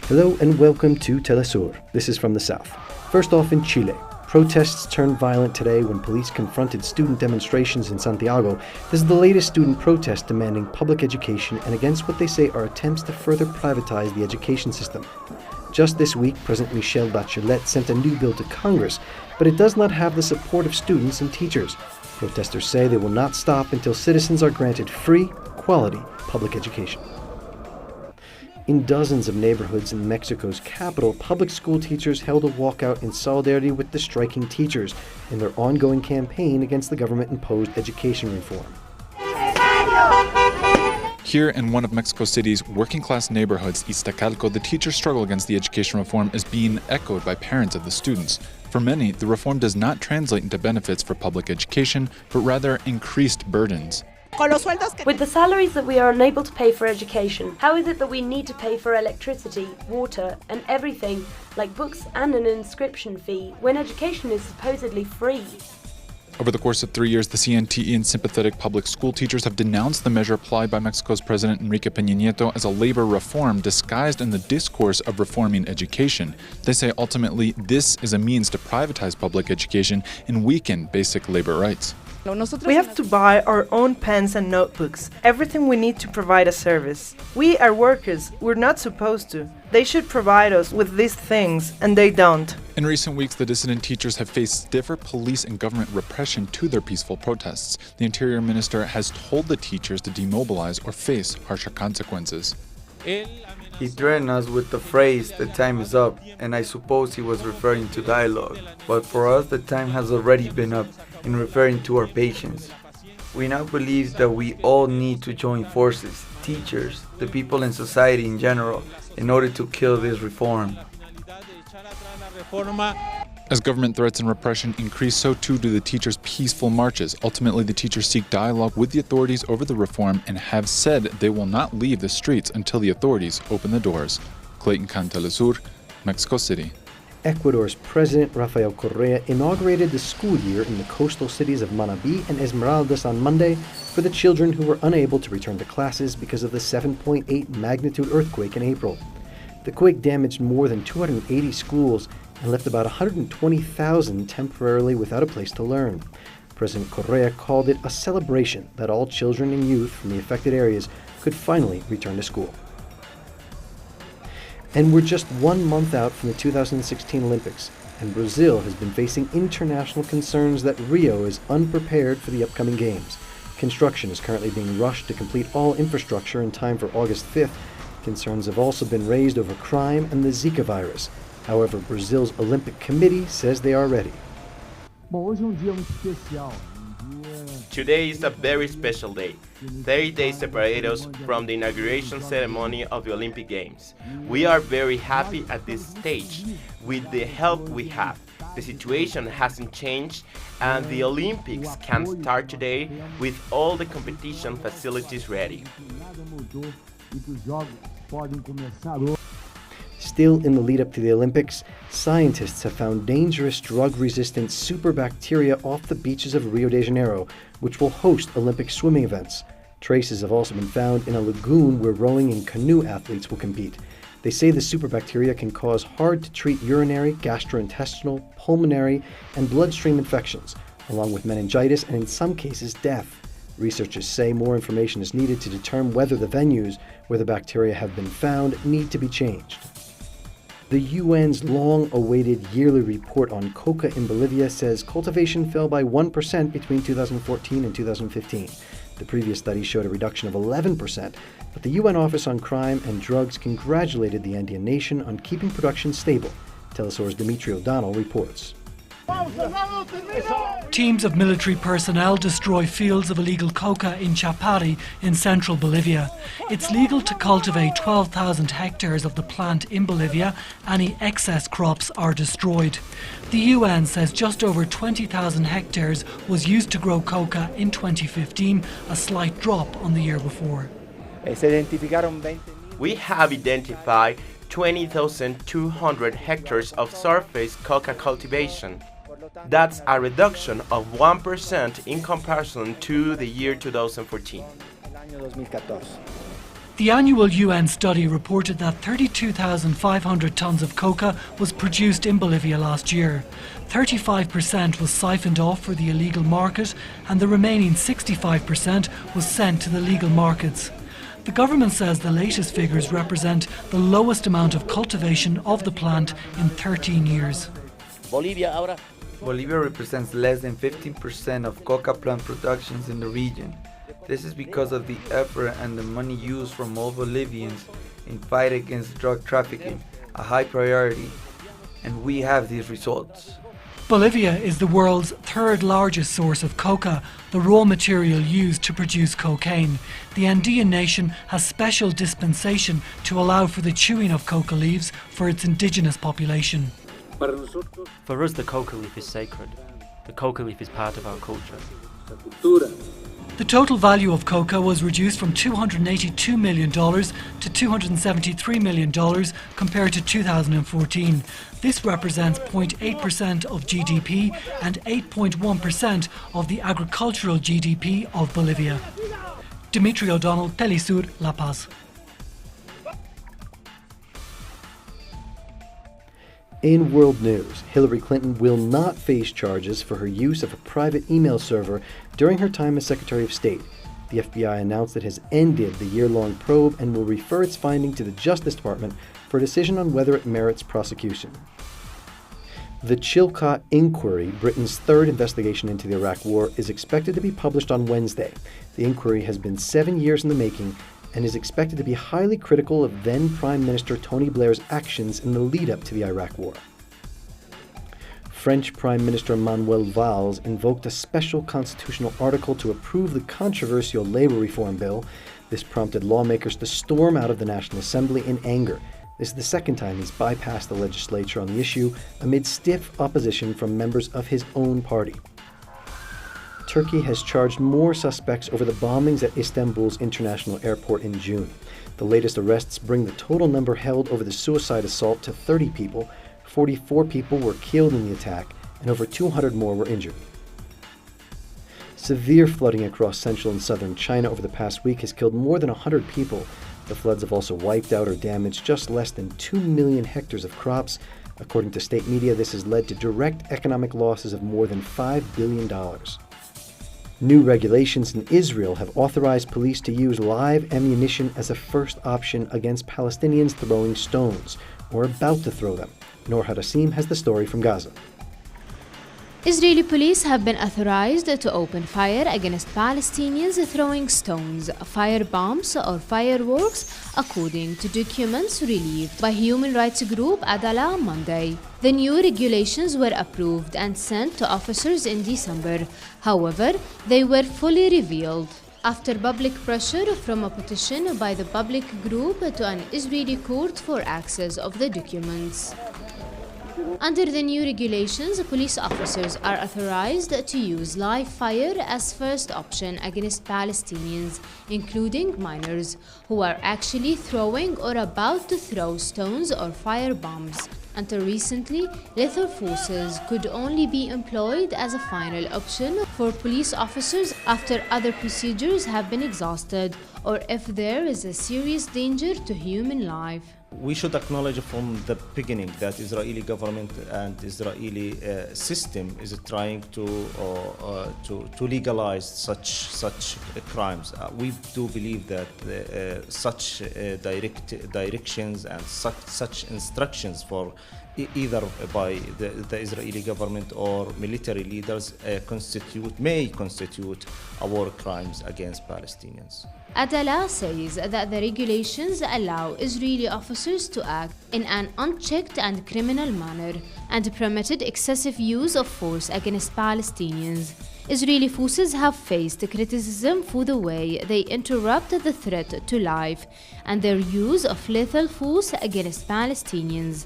Hello and welcome to teleSur's. This is from the south. First off, in Chile, protests turned violent today when police confronted student demonstrations in Santiago. This is the latest student protest demanding public education and against what they say are attempts to further privatize the education system. Just this week, President Michelle Bachelet sent a new bill to Congress, but it does not have the support of students and teachers. Protesters say they will not stop until citizens are granted free, quality public education. In dozens of neighborhoods in Mexico's capital, public school teachers held a walkout in solidarity with the striking teachers in their ongoing campaign against the government-imposed education reform. Here in one of Mexico City's working-class neighborhoods, Iztacalco, the teachers' struggle against the education reform is being echoed by parents of the students. For many, the reform does not translate into benefits for public education, but rather increased burdens. With the salaries that we are unable to pay for education, how is it that we need to pay for electricity, water, and everything, like books and an inscription fee, when education is supposedly free? Over the course of 3 years, the CNTE and sympathetic public school teachers have denounced the measure applied by Mexico's President Enrique Peña Nieto as a labor reform disguised in the discourse of reforming education. They say ultimately this is a means to privatize public education and weaken basic labor rights. We have to buy our own pens and notebooks, everything we need to provide a service. We are workers, we're not supposed to. They should provide us with these things, and they don't. In recent weeks, the dissident teachers have faced stiffer police and government repression to their peaceful protests. The Interior Minister has told the teachers to demobilize or face harsher consequences. He threatened us with the phrase, "the time is up," and I suppose he was referring to dialogue. But for us, the time has already been up in referring to our patience. We now believe that we all need to join forces, teachers, the people in society in general, in order to kill this reform. As government threats and repression increase, so too do the teachers' peaceful marches. Ultimately, the teachers seek dialogue with the authorities over the reform and have said they will not leave the streets until the authorities open the doors. Clayton Khan, teleSur, Mexico City. Ecuador's President Rafael Correa inaugurated the school year in the coastal cities of Manabí and Esmeraldas on Monday for the children who were unable to return to classes because of the 7.8 magnitude earthquake in April. The quake damaged more than 280 schools and left about 120,000 temporarily without a place to learn. President Correa called it a celebration that all children and youth from the affected areas could finally return to school. And we're just 1 month out from the 2016 Olympics, and Brazil has been facing international concerns that Rio is unprepared for the upcoming Games. Construction is currently being rushed to complete all infrastructure in time for August 5th. Concerns have also been raised over crime and the Zika virus. However, Brazil's Olympic Committee says they are ready. Today is a very special day. 30 days separate us from the inauguration ceremony of the Olympic Games. We are very happy at this stage with the help we have. The situation hasn't changed and the Olympics can start today with all the competition facilities ready. Still in the lead up to the Olympics, scientists have found dangerous drug-resistant superbacteria off the beaches of Rio de Janeiro, which will host Olympic swimming events. Traces have also been found in a lagoon where rowing and canoe athletes will compete. They say the superbacteria can cause hard-to-treat urinary, gastrointestinal, pulmonary, and bloodstream infections, along with meningitis and in some cases death. Researchers say more information is needed to determine whether the venues where the bacteria have been found need to be changed. The UN's long-awaited yearly report on coca in Bolivia says cultivation fell by 1% between 2014 and 2015. The previous study showed a reduction of 11%, but the UN Office on Crime and Drugs congratulated the Andean nation on keeping production stable. teleSur's Dimitri O'Donnell reports. Teams of military personnel destroy fields of illegal coca in Chapari in central Bolivia. It's legal to cultivate 12,000 hectares of the plant in Bolivia. Any excess crops are destroyed. The UN says just over 20,000 hectares was used to grow coca in 2015, a slight drop on the year before. We have identified 20,200 hectares of surface coca cultivation. That's a reduction of 1% in comparison to the year 2014. The annual UN study reported that 32,500 tonnes of coca was produced in Bolivia last year. 35% was siphoned off for the illegal market, and the remaining 65% was sent to the legal markets. The government says the latest figures represent the lowest amount of cultivation of the plant in 13 years. Bolivia represents less than 15% of coca plant productions in the region. This is because of the effort and the money used from all Bolivians in fight against drug trafficking, a high priority, and we have these results. Bolivia is the world's third largest source of coca, the raw material used to produce cocaine. The Andean nation has special dispensation to allow for the chewing of coca leaves for its indigenous population. For us, the coca leaf is sacred. The coca leaf is part of our culture. The total value of coca was reduced from $282 million to $273 million compared to 2014. This represents 0.8% of GDP and 8.1% of the agricultural GDP of Bolivia. Dimitri O'Donnell, teleSur's, La Paz. In world news, Hillary Clinton will not face charges for her use of a private email server during her time as Secretary of State. The FBI announced it has ended the year-long probe and will refer its finding to the Justice Department for a decision on whether it merits prosecution. The Chilcot Inquiry, Britain's third investigation into the Iraq War, is expected to be published on Wednesday. The inquiry has been 7 years in the making and is expected to be highly critical of then Prime Minister Tony Blair's actions in the lead-up to the Iraq War. French Prime Minister Manuel Valls invoked a special constitutional article to approve the controversial labor reform bill. This prompted lawmakers to storm out of the National Assembly in anger. This is the second time he's bypassed the legislature on the issue amid stiff opposition from members of his own party. Turkey has charged more suspects over the bombings at Istanbul's international airport in June. The latest arrests bring the total number held over the suicide assault to 30 people. 44 people were killed in the attack, and over 200 more were injured. Severe flooding across central and southern China over the past week has killed more than 100 people. The floods have also wiped out or damaged just less than 2 million hectares of crops. According to state media, this has led to direct economic losses of more than $5 billion. New regulations in Israel have authorized police to use live ammunition as a first option against Palestinians throwing stones, or about to throw them. Noor Hadassim has the story from Gaza. Israeli police have been authorized to open fire against Palestinians throwing stones, firebombs or fireworks, according to documents released by human rights group Adala on Monday. The new regulations were approved and sent to officers in December. However, they were fully revealed after public pressure from a petition by the public group to an Israeli court for access of the documents. Under the new regulations, police officers are authorized to use live fire as first option against Palestinians, including minors, who are actually throwing or about to throw stones or firebombs. Until recently, lethal forces could only be employed as a final option for police officers after other procedures have been exhausted or if there is a serious danger to human life. We should acknowledge from the beginning that Israeli government and Israeli system is trying to legalize such crimes. We do believe that such directions and such instructions for either by the Israeli government or military leaders may constitute a war crimes against Palestinians. Adala says that the regulations allow Israeli officers to act in an unchecked and criminal manner and permitted excessive use of force against Palestinians. Israeli forces have faced criticism for the way they interrupt the threat to life and their use of lethal force against Palestinians.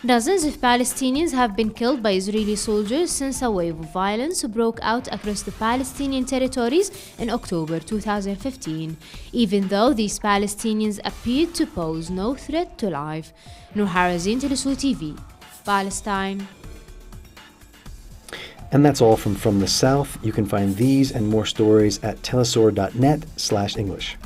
Dozens of Palestinians have been killed by Israeli soldiers since a wave of violence broke out across the Palestinian territories in October 2015, even though these Palestinians appeared to pose no threat to life. Noor Harazin, teleSur's TV, Palestine. And that's all from the South. You can find these and more stories at telesur.net/English.